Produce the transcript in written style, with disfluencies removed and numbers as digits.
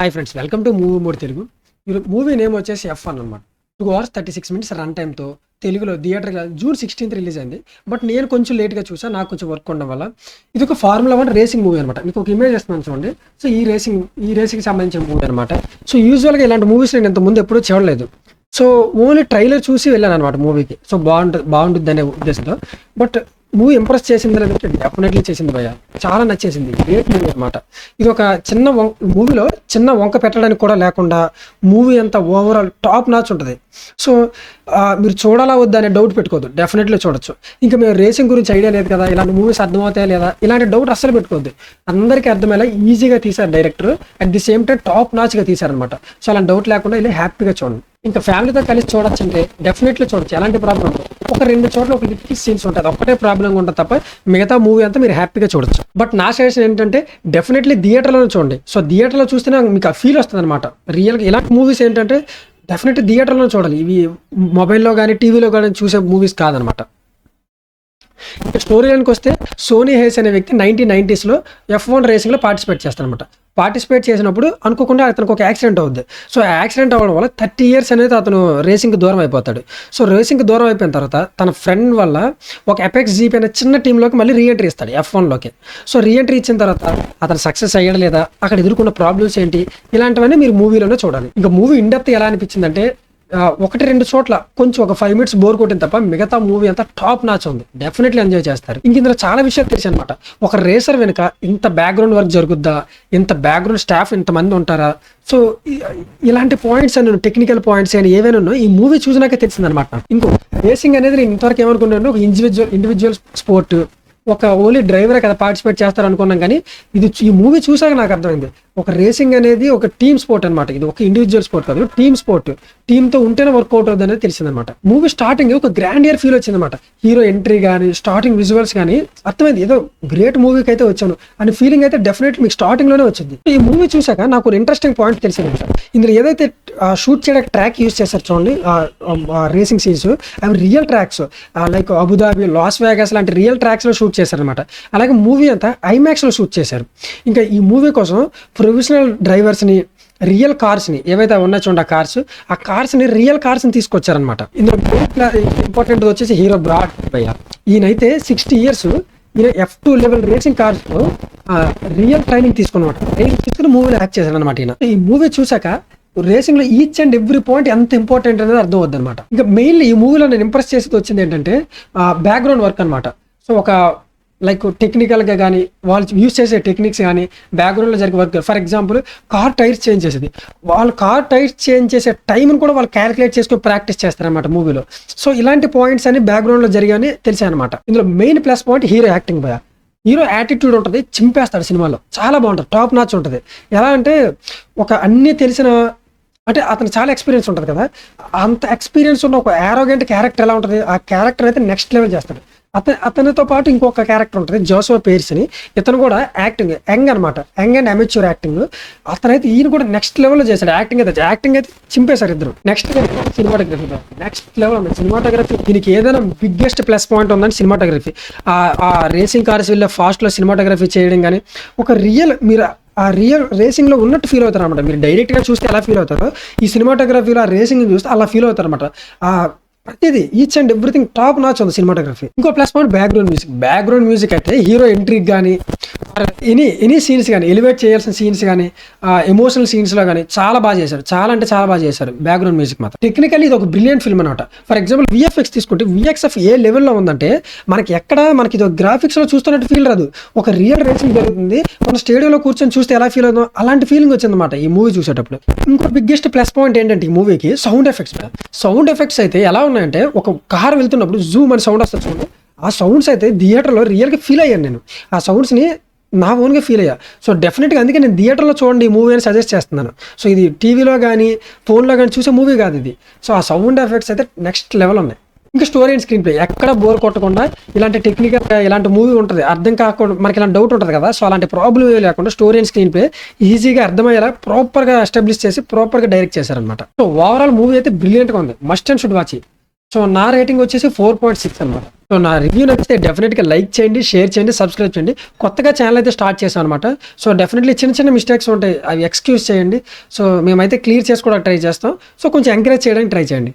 Hi friends, welcome to movie mode Telugu. Movie name వచ్చేసి F1 అనమాట. 2 hours 36 minutes run టైంతో తెలుగులో theatre June 16th release అయింది. But నేను కొంచెం లేట్గా చూసాను, నాకు కొంచెం వర్క్ ఉండడం వల్ల. ఇది ఒక ఫార్ములా 1 రేసింగ్ మూవీ అనమాట. మీకు ఒక ఇమేజ్ ఇస్తున్నాను చూడండి. సో ఈ రేసింగ్ సంబంధించిన మూవీ అనమాట. సో యూజువల్గా ఇలాంటి మూవీస్ నేను ఇంతకుముందు ఎప్పుడూ చూడలేదు. సో ఓన్లీ ట్రైలర్ చూసి వెళ్ళాను అనమాట మూవీకి. సో బాగుంటుంది అనే ఉద్దేశంతో. బట్ మూవీ ఇంప్రెస్ చేసింది లేదంటే డెఫినెట్లీ చేసింది భయ్య. చాలా నచ్చేసింది. గ్రేట్ మూవీ అనమాట. ఇది ఒక మూవీలో చిన్న వంక పెట్టడానికి కూడా లేకుండా మూవీ అంతా ఓవరాల్ టాప్ నాచ్ ఉంటుంది. సో మీరు చూడాలా వద్దా అనే డౌట్ పెట్టుకోవద్దు, డెఫినెట్లీ చూడొచ్చు. ఇంకా మేము రేసింగ్ గురించి ఐడియా లేదు కదా, ఇలాంటి మూవీస్ అర్థమవుతాయా లేదా, ఇలాంటి డౌట్ అస్సలు పెట్టుకోవద్దు. అందరికీ అర్థమయ్యేలా ఈజీగా తీశారు director. At the same time top నాచ్గా తీశారనమాట. సో అలాంటి డౌట్ లేకుండా ఇలా హ్యాపీగా చూడండి. ఇంకా ఫ్యామిలీతో కలిసి చూడొచ్చు అంటే డెఫినెట్లీ చూడొచ్చు, ఎలాంటి ప్రాబ్లం ఉండదు. ఒక 2 చోట్ల ఒక లిటిల్ సీన్స్ ఉంటుంది, ఒకటే ప్రాబ్లం ఉంటుంది తప్ప మిగతా మూవీ అంతా మీరు హ్యాపీగా చూడొచ్చు. బట్ నా సజెషన్ ఏంటంటే డెఫినెట్లీ థియేటర్లో చూడండి. సో థియేటర్లో చూస్తేనే మీకు ఆ ఫీల్ వస్తుంది అనమాట. రియల్గా ఇలాంటి మూవీస్ ఏంటంటే డెఫినెట్లీ థియేటర్లో చూడాలి. ఇవి మొబైల్లో కానీ టీవీలో కానీ చూసే మూవీస్ కాదనమాట. స్టోరీ లైన్కి వస్తే సోనీ హేస్ అనే వ్యక్తి 1990s F1 రేసింగ్లో పార్టిసిపేట్ చేస్తారనమాట. పార్టిసిపేట్ చేసినప్పుడు అనుకోకుండా అతనికి ఒక యాక్సిడెంట్ అవుద్ది. సో యాక్సిడెంట్ అవ్వడం వల్ల 30 years అనేది అతను రేసింగ్కి దూరం అయిపోతాడు. సో రేసింగ్కి దూరం అయిపోయిన తర్వాత తన ఫ్రెండ్ వల్ల ఒక ఎపెక్స్ జీపీ అనే చిన్న టీంలోకి మళ్ళీ రీఎంట్రీ ఇస్తాడు F1లోకి. సో రీఎంట్రీ ఇచ్చిన తర్వాత అతను సక్సెస్ అయ్యాడు లేదా, అక్కడ ఎదుర్కొన్న ప్రాబ్లమ్స్ ఏంటి, ఇలాంటివన్నీ మీరు మూవీలోనే చూడాలి. ఇంకా మూవీ ఇండెప్త్ ఎలా అనిపించిందంటే 1-2 చోట్ల కొంచెం ఒక 5 minutes బోర్ కొట్టిన తప్ప మిగతా మూవీ అంతా టాప్ నాచ్ ఉంది. డెఫినెట్లీ ఎంజాయ్ చేస్తారు. ఇంక ఇందులో చాలా విషయాలు తెలిసి అనమాట. ఒక రేసర్ వెనుక ఇంత బ్యాక్గ్రౌండ్ వర్క్ జరుగుద్దా, ఇంత బ్యాక్గ్రౌండ్ స్టాఫ్ ఇంతమంది ఉంటారా. సో ఇలాంటి పాయింట్స్ అని, టెక్నికల్ పాయింట్స్ అని ఏవైనా ఉన్నాయో ఈ మూవీ చూసినాకే తెలిసిందనమాట. ఇంకో రేసింగ్ అనేది నేను ఇంతవరకు ఏమనుకున్నాను, ఒక ఇండివిజువల్ స్పోర్ట్, ఒక ఓన్లీ డ్రైవరే కదా పార్టిసిపేట్ చేస్తారు అనుకున్నాం. కానీ ఈ మూవీ చూసాక నాకు అర్థమైంది, ఒక రేసింగ్ అనేది ఒక టీమ్ స్పోర్ట్ అనమాట. ఇది ఒక ఇండివిజువల్ స్పోర్ట్ కాదు, టీమ్ స్పోర్ట్. టీంతో ఉంటేనే వర్కౌట్ అవుతుంది అనేది తెలిసిందనమాట. మూవీ స్టార్టింగ్ ఒక గ్రాండియర్ ఫీల్ వచ్చిందనమాట. హీరో ఎంట్రీ కానీ, స్టార్టింగ్ విజువల్స్ కానీ అర్థమైంది, ఏదో గ్రేట్ మూవీకి అయితే వచ్చాను అని ఫీలింగ్ అయితే డెఫినెట్లీ మీకు స్టార్టింగ్ లోనే వచ్చింది. ఈ మూవీ చూసాక నాకు ఇంట్రెస్టింగ్ పాయింట్ తెలిసింది. ఇందులో ఏదైతే షూట్ చేయడానికి ట్రాక్ యూజ్ చేస్తారు చూడండి, రేసింగ్ సీన్స్, అవి real tracks. Like Abu Dhabi, Las Vegas లాంటి రియల్ ట్రాక్స్ లో షూట్ చేశారనమాట. అలాగే మూవీ అంతా ఐమాక్స్ లో షూట్ చేశారు. ఇంకా ఈ మూవీ కోసం ప్రొఫెషనల్ డ్రైవర్స్ని, రియల్ కార్స్ని ఏవైతే ఉన్నాయి చూడండి, ఆ కార్స్ని రియల్ కార్స్ని తీసుకొచ్చారనమాట. ఇందులో ఇంపార్టెంట్ వచ్చేసి హీరో బ్రాడ్ భయ్య. ఈయనైతే 60 years ఈయన F2 లెవెల్ రేసింగ్ కార్స్లో రియల్ ట్రైనింగ్ తీసుకుని మూవీలో యాక్ట్ చేశారు అనమాట. ఈ మూవీ చూసాక రేసింగ్ లో ఈచ్ అండ్ ఎవ్రీ పాయింట్ ఎంత ఇంపార్టెంట్ అనేది అర్థం అవుద్ది అనమాట. ఇంకా మెయిన్లీ ఈ మూవీలో నేను ఇంప్రెస్ చేసేది వచ్చింది ఏంటంటే బ్యాక్గ్రౌండ్ వర్క్ అనమాట. సో ఒక లైక్ టెక్నికల్గా కానీ, వాళ్ళు యూస్ చేసే టెక్నిక్స్ కానీ, బ్యాక్గ్రౌండ్లో జరిగే work. For example car tyres change చేసేది, వాళ్ళు కార్ టైర్స్ చేంజ్ చేసే టైంని కూడా వాళ్ళు క్యాలిక్యులేట్ చేసుకొని ప్రాక్టీస్ చేస్తారనమాట మూవీలో. సో ఇలాంటి పాయింట్స్ అన్ని బ్యాక్గ్రౌండ్లో జరిగాయని తెలిసాయనమాట. ఇందులో main plus point hero acting భయ. హీరో యాటిట్యూడ్ ఉంటుంది, చింపేస్తాడు సినిమాలో, చాలా బాగుంటుంది, టాప్ నాచ్ ఉంటుంది. ఎలా అంటే ఒక అన్నీ తెలిసిన, అంటే అతను చాలా ఎక్స్పీరియన్స్ ఉంటుంది కదా, అంత ఎక్స్పీరియన్స్ ఉన్న ఒక యారోగెంట్ క్యారెక్టర్ ఎలా ఉంటుంది, ఆ క్యారెక్టర్ అయితే నెక్స్ట్ లెవెల్ చేస్తాడు. అతనితో పాటు ఇంకొక క్యారెక్టర్ ఉంటుంది జోసో పేర్స్ అని. ఇతను కూడా యాక్టింగ్ యంగ్ అనమాట, యంగ్ అండ్ అమెచ్యూర్ యాక్టింగ్. అతనైతే ఈయన కూడా నెక్స్ట్ లెవెల్లో చేశాడు యాక్టింగ్ అయితే చింపేశారు ఇద్దరు. నెక్స్ట్ లెవెల్ ఉంది సినిమాటోగ్రఫీ. దీనికి ఏదైనా బిగ్గెస్ట్ ప్లస్ పాయింట్ ఉందని సినిమాటోగ్రఫీ. ఆ రేసింగ్ కార్స్ వెళ్ళే ఫాస్ట్లో సినిమాటోగ్రఫీ చేయడం కానీ, ఒక మీరు ఆ రియల్ రేసింగ్లో ఉన్నట్టు ఫీల్ అవుతారు అనమాట. మీరు డైరెక్ట్గా చూస్తే ఎలా ఫీల్ అవుతారో ఈ సినిమాటోగ్రఫీలో ఆ రేసింగ్ చూస్తే అలా ఫీల్ అవుతారు అనమాట. ప్రతిదీ each and everything top notch ఉంది సినిమాటోగ్రఫీ. ఇంకో ప్లస్ పాయింట్ బ్యాక్గ్రౌండ్ మ్యూజిక్ అయితే హీరో ఎంట్రీకి కానీ, ఎనీ సీన్స్ కానీ, ఎలివేట్ చేయాల్సిన సీన్స్ కానీ, ఎమోషనల్ సీన్స్లో కానీ చాలా బాగా చేశారు. చాలా అంటే చాలా బాగా చేశారు బ్యాక్గ్రౌండ్ మ్యూజిక్ మాత్రం. టెక్నికల్లీ ఇది ఒక బ్రిలియంట్ ఫిల్మ్ అనమాట. ఫర్ ఎగ్జాంపుల్ VFX తీసుకుంటే VXF ఏ లెవెల్లో ఉందంటే మనకి ఇది గ్రాఫిక్స్లో చూస్తున్నట్టు ఫీల్ రాదు. ఒక రియల్ రేసింగ్ జరుగుతుంది, మన స్టేడియంలో కూర్చొని చూస్తే ఎలా ఫీల్ అవుతుందో అలాంటి ఫీలింగ్ వచ్చిందన్నమాట ఈ మూవీ చూసేటప్పుడు. ఇంకో బిగ్గెస్ట్ ప్లస్ పాయింట్ ఏంటంటే ఈ మూవీకి సౌండ్ ఎఫెక్ట్స్ అయితే ఎలా ఉన్నాయంటే, ఒక కార్ వెళ్తున్నప్పుడు జూమ్ అని సౌండ్ వస్తుంది చూడండి, ఆ సౌండ్స్ అయితే థియేటర్లో రియల్గా ఫీల్ అయ్యాను నేను. ఆ సౌండ్స్ని నా ఓన్గా ఫీల్ అయ్యా. సో డెఫినెట్గా అందుకే నేను థియేటర్లో చూడండి ఈ మూవీ అని సజెస్ట్ చేస్తున్నాను. సో ఇది టీవీలో కానీ ఫోన్లో కానీ చూసే మూవీ కాదు ఇది. సో ఆ సౌండ్ ఎఫెక్ట్స్ అయితే నెక్స్ట్ లెవెల్ ఉన్నాయి. ఇంకా స్టోరీ అండ్ స్క్రీన్ ప్లే ఎక్కడ బోర్ కొట్టకుండా, ఇలాంటి టెక్నికల్గా ఇలాంటి మూవీ ఉంటుంది, అర్థం కాకుండా మనకి ఇలాంటి డౌట్ ఉంటుంది కదా, సో అలాంటి ప్రాబ్లం లేకుండా స్టోరీ అండ్ స్క్రీన్ ప్లే ఈజీగా అర్థమయ్యేలా ప్రాపర్గా ఎస్టాబ్లిష్ చేసి ప్రాపర్గా డైరెక్ట్ చేశారనమాట. సో ఓవరాల్ మూవీ అయితే బ్రిలియంట్గా ఉంది, must and should watch. So నా రేటింగ్ వచ్చేసి 4.6 అనమాట. సో నా రివ్యూ నచ్చితే డెఫినెట్గా లైక్ చేయండి, షేర్ చేయండి, సబ్స్క్రైబ్ చేయండి. కొత్తగా ఛానల్ అయితే స్టార్ట్ చేశాను అనమాట. సో డెఫినెట్లీ చిన్న చిన్న మిస్టేక్స్ ఉంటాయి, అవి ఎక్స్క్యూజ్ చేయండి. సో మేమైతే క్లియర్ చేసుకోవడానికి ట్రై చేస్తాం. సో కొంచెం ఎంకరేజ్ చేయడానికి ట్రై చేయండి.